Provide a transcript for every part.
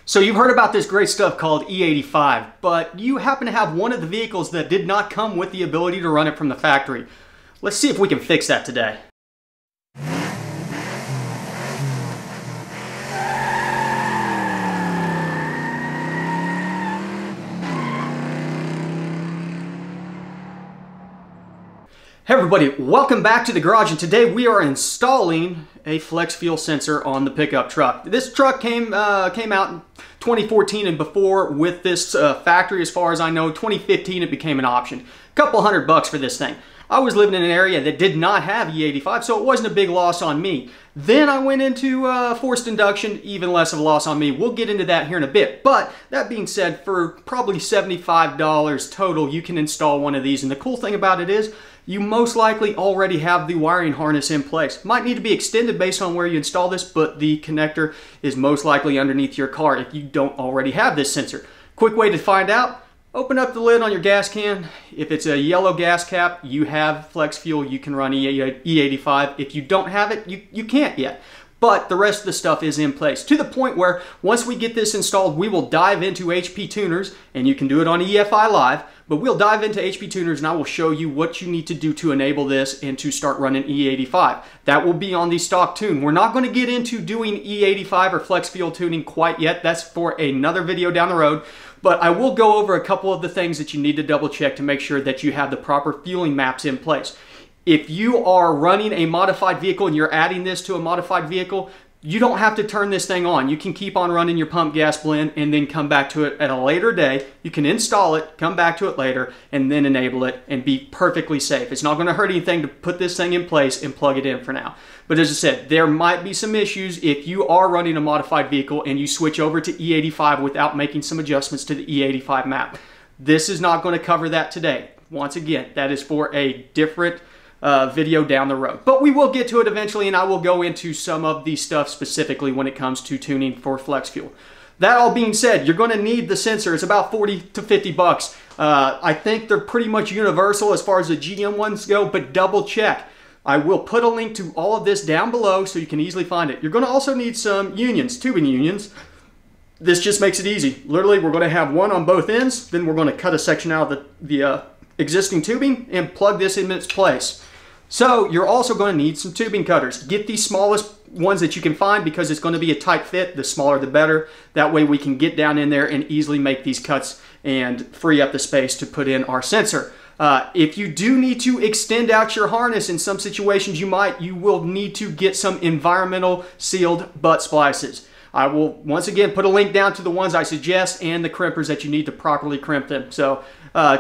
So you've heard about this great stuff called E85, but you happen to have one of the vehicles that did not come with the ability to run it from the factory. Let's see if we can fix that today. Hey everybody, welcome back to the garage, and today we are installing a flex fuel sensor on the pickup truck. This truck came out in 2014 and before with this factory. As far as I know, 2015 it became an option. A couple $100 for this thing. I was living in an area that did not have E85, so it wasn't a big loss on me. Then I went into forced induction, even less of a loss on me. We'll get into that here in a bit. But that being said, for probably $75 total, you can install one of these. And the cool thing about it is, you most likely already have the wiring harness in place. Might need to be extended based on where you install this, but the connector is most likely underneath your car if you don't already have this sensor. Quick way to find out, open up the lid on your gas can. If it's a yellow gas cap, you have flex fuel, you can run E85. If you don't have it, you can't yet. But the rest of the stuff is in place, to the point where once we get this installed, we will dive into HP tuners, and you can do it on EFI Live, but we'll dive into HP tuners and I will show you what you need to do to enable this and to start running E85. That will be on the stock tune. We're not going to get into doing E85 or flex fuel tuning quite yet. That's for another video down the road. But I will go over a couple of the things that you need to double check to make sure that you have the proper fueling maps in place. If you are running a modified vehicle and you're adding this to a modified vehicle, you don't have to turn this thing on. You can keep on running your pump gas blend and then come back to it at a later day. You can install it, come back to it later, and then enable it and be perfectly safe. It's not going to hurt anything to put this thing in place and plug it in for now. But as I said, there might be some issues if you are running a modified vehicle and you switch over to E85 without making some adjustments to the E85 map. This is not going to cover that today. Once again, that is for a different video down the road. But we will get to it eventually, and I will go into some of the stuff specifically when it comes to tuning for flex fuel. That all being said, you're going to need the sensor. It's about 40 to 50 bucks. I think they're pretty much universal as far as the GM ones go, but double check. I will put a link to all of this down below so you can easily find it. You're going to also need some unions, tubing unions. This just makes it easy. Literally, we're going to have one on both ends, then we're going to cut a section out of the existing tubing and plug this in its place. So you're also going to need some tubing cutters. Get the smallest ones that you can find because it's going to be a tight fit. The smaller the better. That way we can get down in there and easily make these cuts and free up the space to put in our sensor. If you do need to extend out your harness, in some situations you will need to get some environmental sealed butt splices. I will once again put a link down to the ones I suggest and the crimpers that you need to properly crimp them. So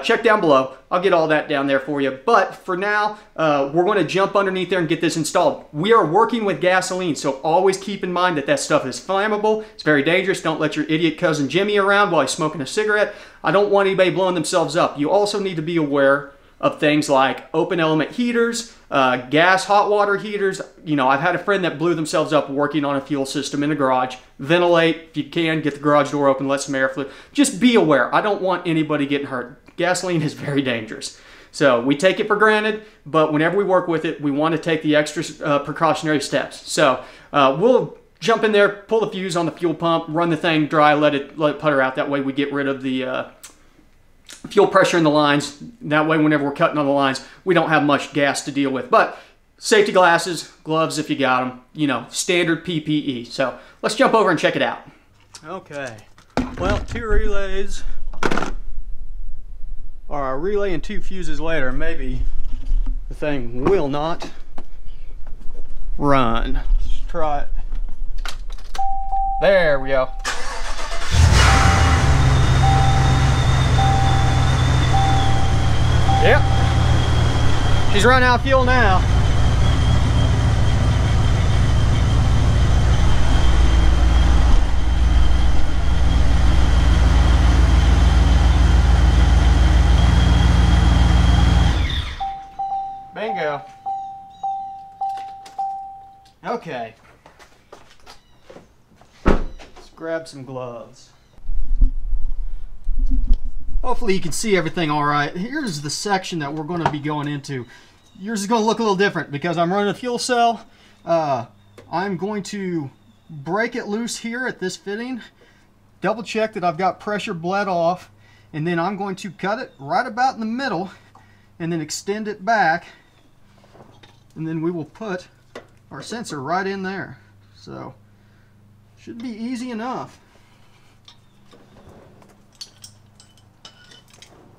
check down below. I'll get all that down there for you. But for now, we're going to jump underneath there and get this installed. We are working with gasoline, so always keep in mind that that stuff is flammable. It's very dangerous. Don't let your idiot cousin Jimmy around while he's smoking a cigarette. I don't want anybody blowing themselves up. You also need to be aware of things like open element heaters, gas hot water heaters. You know, I've had a friend that blew themselves up working on a fuel system in the garage. Ventilate if you can, get the garage door open, let some air flow. Just be aware. I don't want anybody getting hurt. Gasoline is very dangerous. So we take it for granted, but whenever we work with it, we want to take the extra precautionary steps. So we'll jump in there, pull the fuse on the fuel pump, run the thing dry, let it putter out. That way we get rid of the fuel pressure in the lines. That way whenever we're cutting on the lines, we don't have much gas to deal with. But safety glasses, gloves if you got them, you know, standard PPE. So let's jump over and check it out. Okay, well, 2 relays, or a relay and 2 fuses later, maybe the thing will not run. Let's try it. There we go. Yep, she's running out of fuel now. Bingo. Okay, let's grab some gloves. Hopefully you can see everything all right. Here's the section that we're going to be going into. Yours is going to look a little different because I'm running a fuel cell. I'm going to break it loose here at this fitting double check that I've got pressure bled off, and then I'm going to cut it right about in the middle and then extend it back, and then we will put our sensor right in there. So should be easy enough.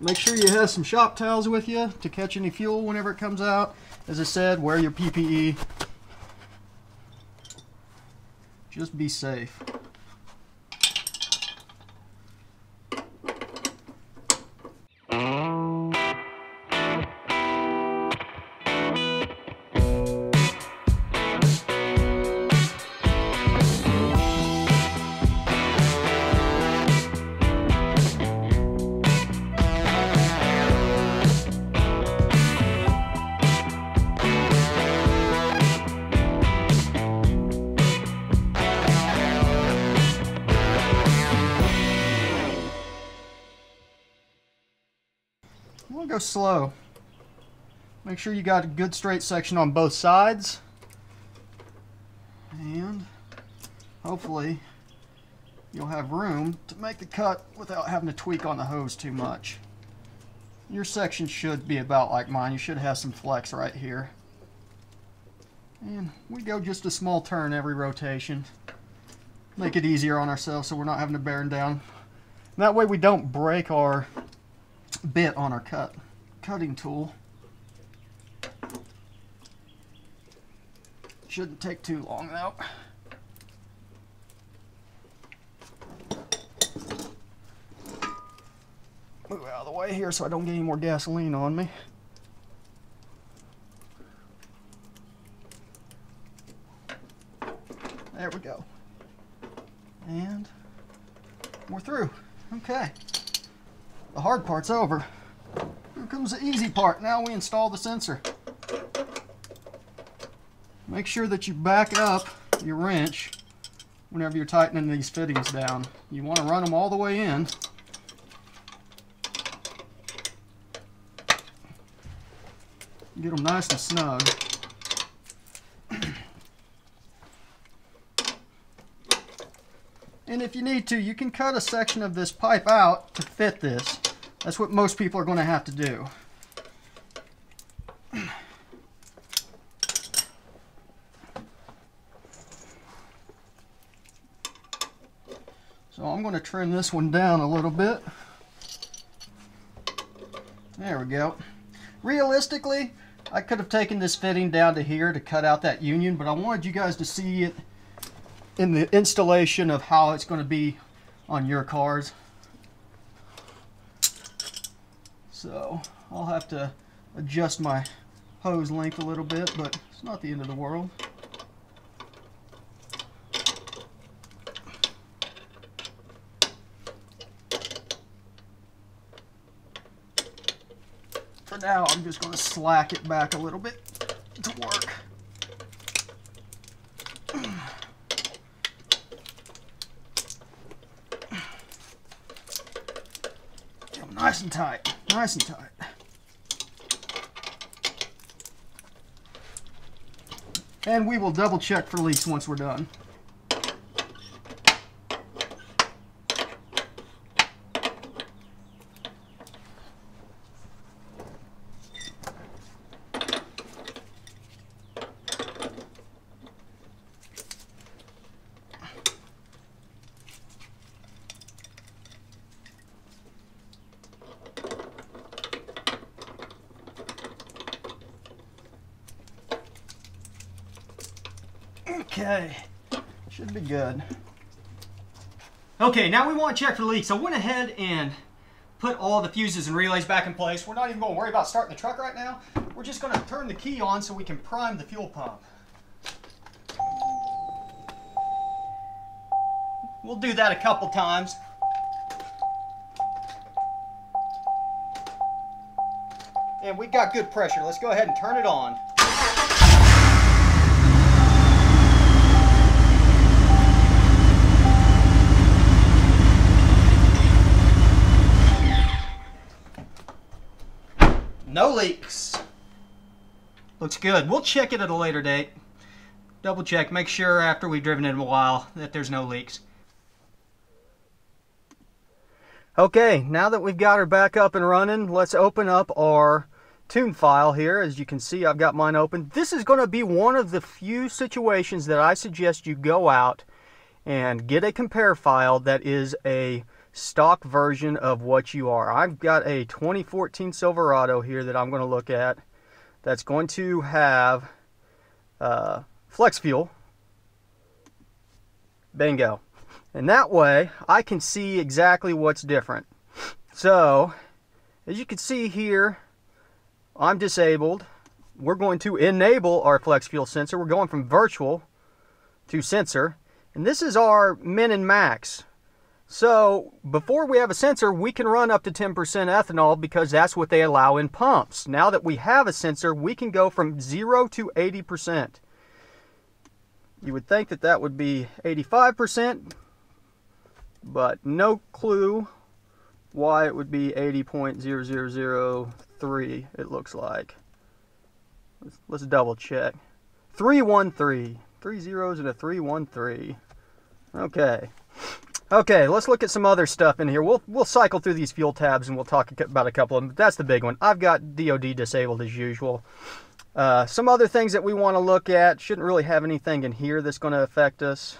Make sure you have some shop towels with you to catch any fuel whenever it comes out. As I said, wear your PPE. Just be safe. We'll go slow. Make sure you got a good straight section on both sides, and hopefully you'll have room to make the cut without having to tweak on the hose too much. Your section should be about like mine. You should have some flex right here. And we go just a small turn every rotation. Make it easier on ourselves so we're not having to bear down. And that way we don't break our bit on our cutting tool. Shouldn't take too long though. Move out of the way here so I don't get any more gasoline on me. There we go. And we're through. Okay. The hard part's over. Here comes the easy part. Now we install the sensor. Make sure that you back up your wrench whenever you're tightening these fittings down. You want to run them all the way in. Get them nice and snug. And if you need to, you can cut a section of this pipe out to fit this. That's what most people are going to have to do. So I'm going to trim this one down a little bit. There we go. Realistically, I could have taken this fitting down to here to cut out that union, but I wanted you guys to see it in the installation of how it's going to be on your cars. So I'll have to adjust my hose length a little bit, but it's not the end of the world. For now, I'm just going to slack it back a little bit to work. Nice and tight, nice and tight. And we will double check for leaks once we're done. Okay, should be good. Okay, now we want to check for leaks. I went ahead and put all the fuses and relays back in place. We're not even going to worry about starting the truck right now. We're just going to turn the key on so we can prime the fuel pump. We'll do that a couple times. And we got good pressure. Let's go ahead and turn it on. No leaks. Looks good. We'll check it at a later date. Double check, make sure after we've driven it in a while that there's no leaks. Okay, now that we've got her back up and running, let's open up our tune file here. As you can see, I've got mine open. This is going to be one of the few situations that I suggest you go out and get a compare file that is a stock version of what you are. I've got a 2014 Silverado here that I'm going to look at that's going to have flex fuel. Bingo. And that way I can see exactly what's different. So as you can see here, I'm disabled. We're going to enable our flex fuel sensor. We're going from virtual to sensor, and this is our min and max. So before we have a sensor, we can run up to 10% ethanol because that's what they allow in pumps. Now that we have a sensor, we can go from 0 to 80%. You would think that that would be 85%, but no clue why it would be 80.0003, it looks like. Let's double check. 313. 3 zeros and a 313. Okay. Okay, let's look at some other stuff in here. We'll cycle through these fuel tabs and we'll talk about a couple of them. But that's the big one. I've got DOD disabled as usual. Some other things that we want to look at. Shouldn't really have anything in here that's going to affect us.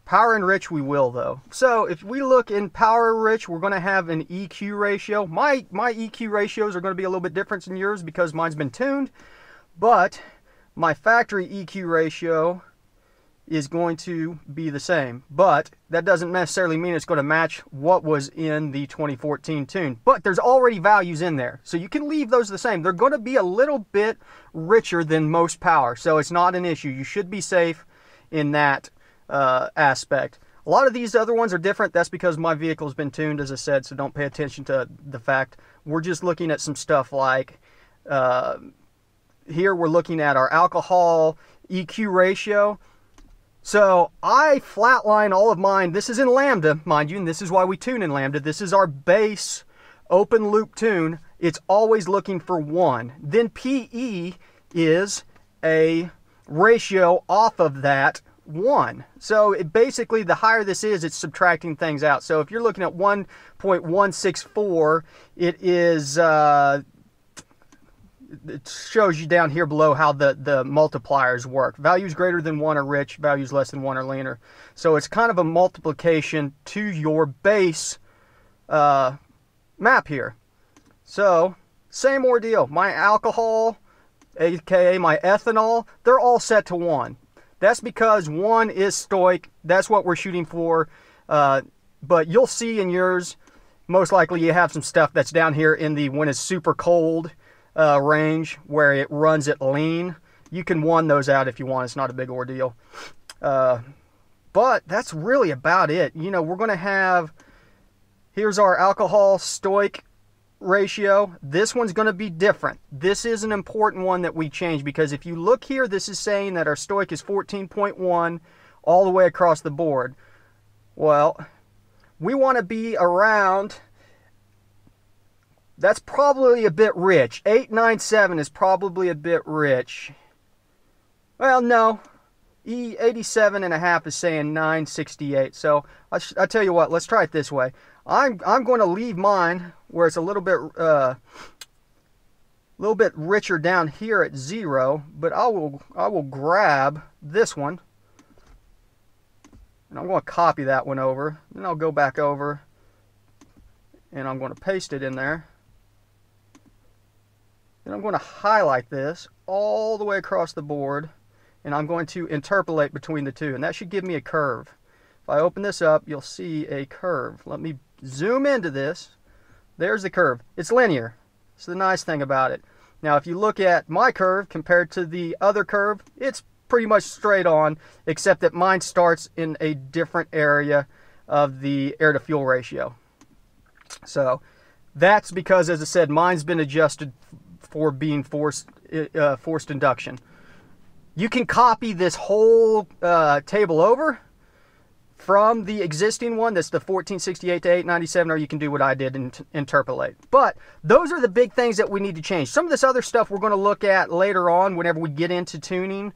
Power enrich we will though. So if we look in power enrich, we're going to have an EQ ratio. My EQ ratios are going to be a little bit different than yours because mine's been tuned. But my factory EQ ratio is going to be the same. But that doesn't necessarily mean it's going to match what was in the 2014 tune. But there's already values in there. So you can leave those the same. They're going to be a little bit richer than most power. So it's not an issue. You should be safe in that aspect. A lot of these other ones are different. That's because my vehicle's been tuned, as I said, so don't pay attention to the fact. We're just looking at some stuff like here we're looking at our alcohol EQ ratio. So I flatline all of mine. This is in Lambda, mind you, and this is why we tune in Lambda. This is our base open loop tune. It's always looking for 1. Then PE is a ratio off of that 1. So basically the higher this is, it's subtracting things out. So if you're looking at 1.164, it is it shows you down here below how the multipliers work. Values greater than 1 are rich, values less than 1 are leaner. So it's kind of a multiplication to your base map here. So same ordeal. My alcohol, aka my ethanol, they're all set to 1. That's because 1 is Stoic. That's what we're shooting for. But you'll see in yours, most likely you have some stuff that's down here in the when it's super cold range where it runs at lean. You can one those out if you want. It's not a big ordeal. But that's really about it. You know, we're going to have, here's our alcohol Stoic ratio. This one's going to be different. This is an important one that we change because if you look here, this is saying that our Stoic is 14.1 all the way across the board. Well, we want to be around, that's probably a bit rich. 897 is probably a bit rich. Well, no. E87.5 is saying 968. So I tell you what, let's try it this way. I'm going to leave mine where it's a little bit richer down here at 0, but I will grab this one and I'm going to copy that one over. Then I'll go back over and I'm going to paste it in there. Then I'm going to highlight this all the way across the board and I'm going to interpolate between the two, and that should give me a curve. If I open this up, you'll see a curve. Let me zoom into this. There's the curve. It's linear. It's the nice thing about it. Now, if you look at my curve compared to the other curve, it's pretty much straight on, except that mine starts in a different area of the air-to-fuel ratio. So that's because, as I said, mine's been adjusted for being forced induction. You can copy this whole table over from the existing one, that's the 1468 to 897, or you can do what I did and interpolate. But those are the big things that we need to change. Some of this other stuff we're going to look at later on whenever we get into tuning.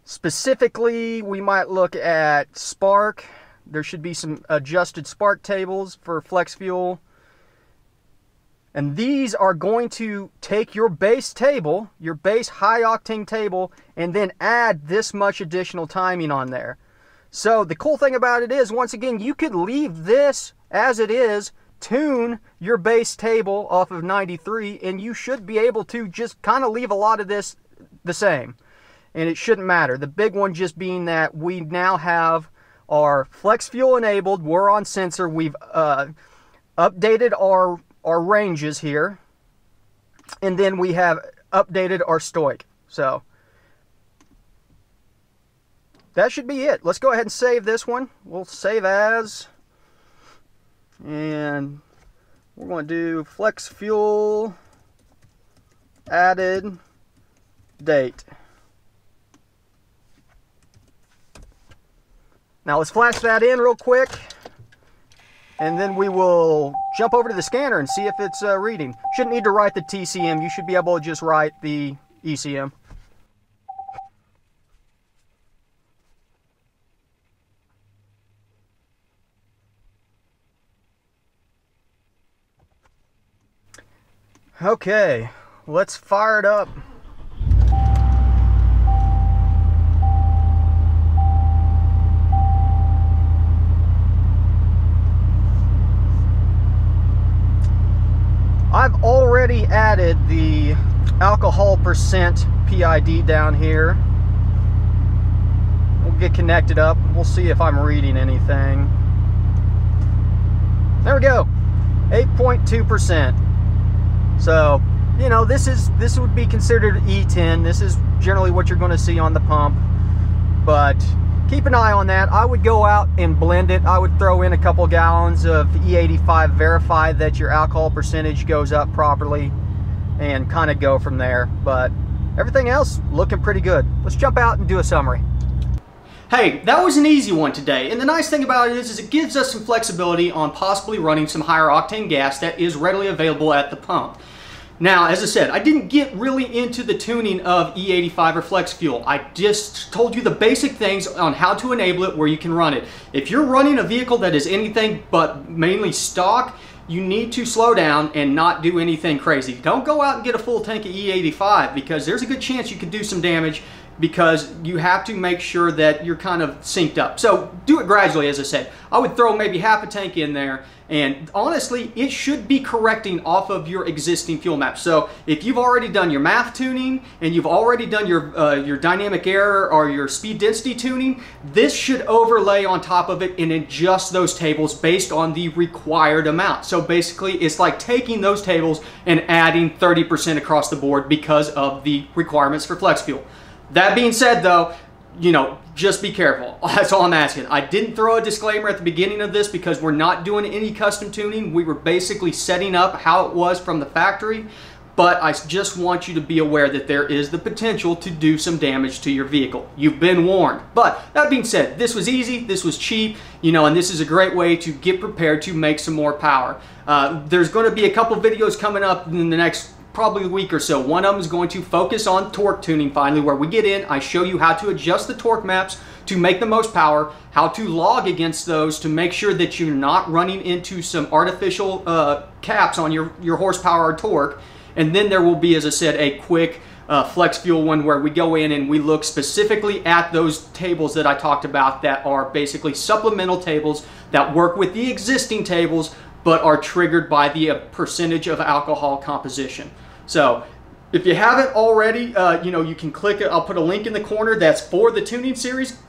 Specifically, we might look at spark, there should be some adjusted spark tables for flex fuel. And these are going to take your base table, your base high octane table, and then add this much additional timing on there. So the cool thing about it is, once again, you could leave this as it is, tune your base table off of 93, and you should be able to just kind of leave a lot of this the same. And it shouldn't matter. The big one just being that we now have our flex fuel enabled. We're on sensor. We've updated our ranges here, and then we have updated our Stoic. So that should be it. Let's go ahead and save this one. We'll save as, and we're going to do flex fuel added date. Now let's flash that in real quick, and then we will jump over to the scanner and see if it's reading. Shouldn't need to write the TCM. You should be able to just write the ECM. Okay, let's fire it up. I've already added the alcohol percent PID down here. We'll get connected up. We'll see if I'm reading anything. There we go, 8.2%. So, you know, this would be considered E10. This is generally what you're going to see on the pump. But keep an eye on that. I would go out and blend it. I would throw in a couple gallons of E85, verify that your alcohol percentage goes up properly, and kind of go from there. But everything else looking pretty good. Let's jump out and do a summary. Hey, that was an easy one today, and the nice thing about it is it gives us some flexibility on possibly running some higher octane gas that is readily available at the pump. Now, as I said, I didn't get really into the tuning of E85 or flex fuel. I just told you the basic things on how to enable it, where you can run it. If you're running a vehicle that is anything but mainly stock, you need to slow down and not do anything crazy. Don't go out and get a full tank of E85, because there's a good chance you could do some damage, because you have to make sure that you're kind of synced up. So do it gradually, as I said. I would throw maybe half a tank in there, and honestly, it should be correcting off of your existing fuel map. So if you've already done your math tuning, and you've already done your dynamic error or your speed density tuning, this should overlay on top of it and adjust those tables based on the required amount. So basically, it's like taking those tables and adding 30% across the board because of the requirements for flex fuel. That being said, though, you know, just be careful. That's all I'm asking. I didn't throw a disclaimer at the beginning of this because we're not doing any custom tuning. We were basically setting up how it was from the factory, but I just want you to be aware that there is the potential to do some damage to your vehicle. You've been warned. But that being said, this was easy, this was cheap, you know, and this is a great way to get prepared to make some more power. There's going to be a couple videos coming up in the next probably a week or so. One of them is going to focus on torque tuning finally, where we get in, I show you how to adjust the torque maps to make the most power, how to log against those to make sure that you're not running into some artificial caps on your horsepower or torque. And then there will be, as I said, a quick flex fuel one where we go in and we look specifically at those tables that I talked about that are basically supplemental tables that work with the existing tables but are triggered by the percentage of alcohol composition. So if you haven't already, you know, you can click it. I'll put a link in the corner that's for the tuning series.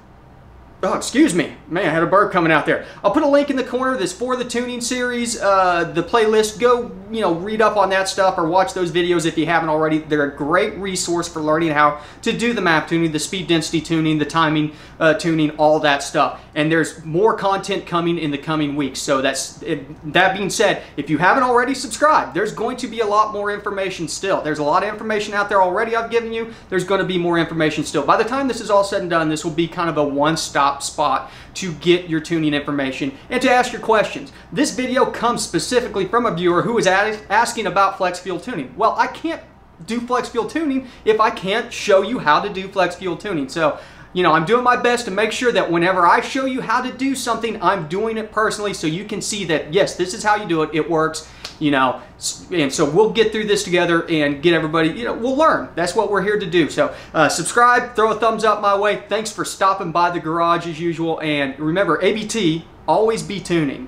Oh, excuse me. Man, I had a burp coming out there. I'll put a link in the corner that's for the tuning series, the playlist. Go, you know, read up on that stuff or watch those videos if you haven't already. They're a great resource for learning how to do the map tuning, the speed density tuning, the timing tuning, all that stuff. And there's more content coming in the coming weeks. So that being said, if you haven't already subscribed, there's going to be a lot more information still. There's a lot of information out there already I've given you. There's going to be more information still. By the time this is all said and done, this will be kind of a one-stop spot to get your tuning information and to ask your questions. This video comes specifically from a viewer who is asking about flex fuel tuning. Well, I can't do flex fuel tuning if I can't show you how to do flex fuel tuning. So, you know, I'm doing my best to make sure that whenever I show you how to do something, I'm doing it personally so you can see that, yes, this is how you do it. It works, you know, and so we'll get through this together and get everybody, you know, we'll learn. That's what we're here to do. So subscribe, throw a thumbs up my way. Thanks for stopping by the garage as usual. And remember, ABT, always be tuning.